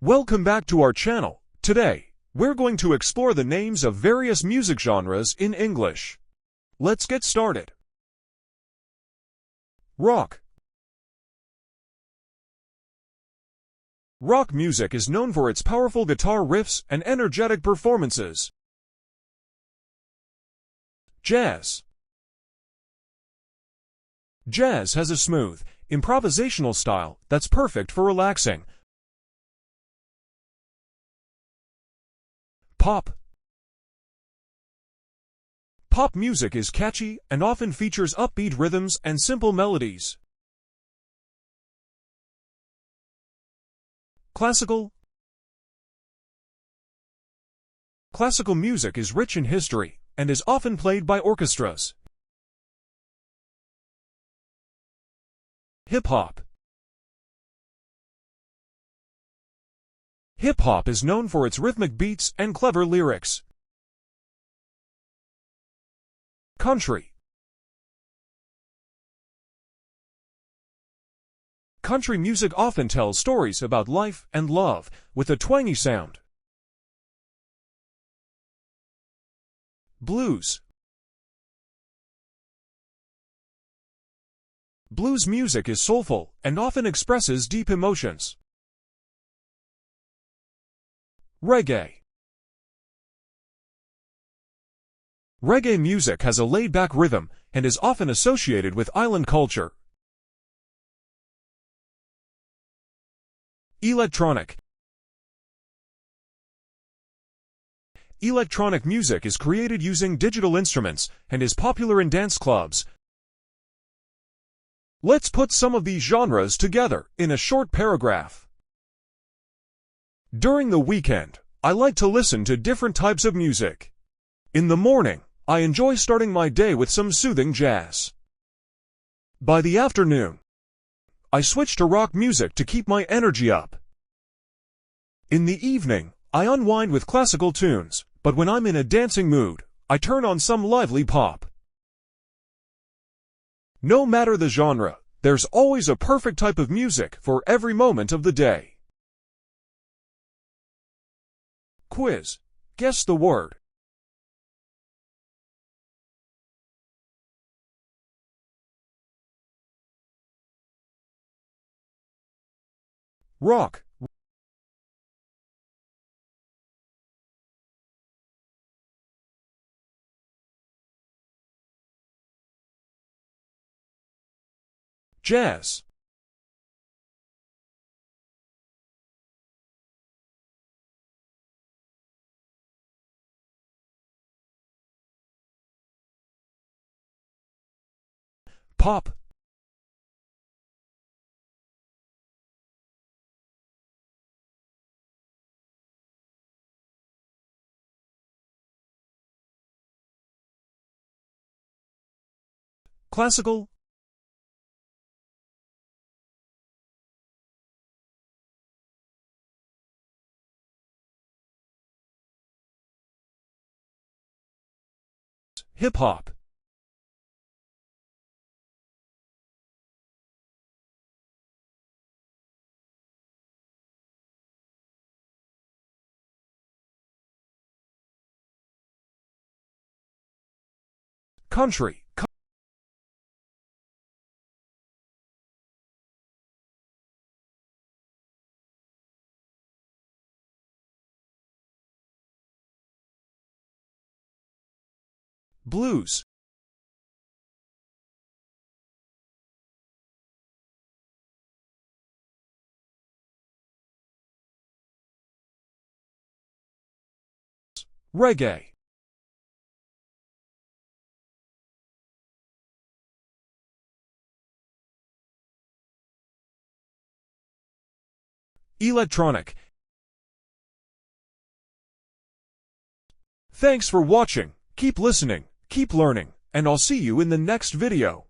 Welcome back to our channel. Today, we're going to explore the names of various music genres in English. Let's get started. Rock. Rock music is known for its powerful guitar riffs and energetic performances. Jazz. Jazz has a smooth, improvisational style that's perfect for relaxing. Pop. Pop music is catchy and often features upbeat rhythms and simple melodies. Classical. Classical music is rich in history and is often played by orchestras. Hip-hop. Hip-hop is known for its rhythmic beats and clever lyrics. Country. Country music often tells stories about life and love with a twangy sound. Blues. Blues music is soulful and often expresses deep emotions. Reggae. Reggae music has a laid-back rhythm and is often associated with island culture. Electronic. Electronic music is created using digital instruments and is popular in dance clubs. Let's put some of these genres together in a short paragraph. During the weekend, I like to listen to different types of music. In the morning, I enjoy starting my day with some soothing jazz. By the afternoon, I switch to rock music to keep my energy up. In the evening, I unwind with classical tunes, but when I'm in a dancing mood, I turn on some lively pop. No matter the genre, there's always a perfect type of music for every moment of the day. Quiz. Guess the word. Rock. Jazz. Pop. Classical. Hip-hop. Country. Blues. Reggae. Electronic. Thanks for watching. Keep listening, keep learning, and I'll see you in the next video.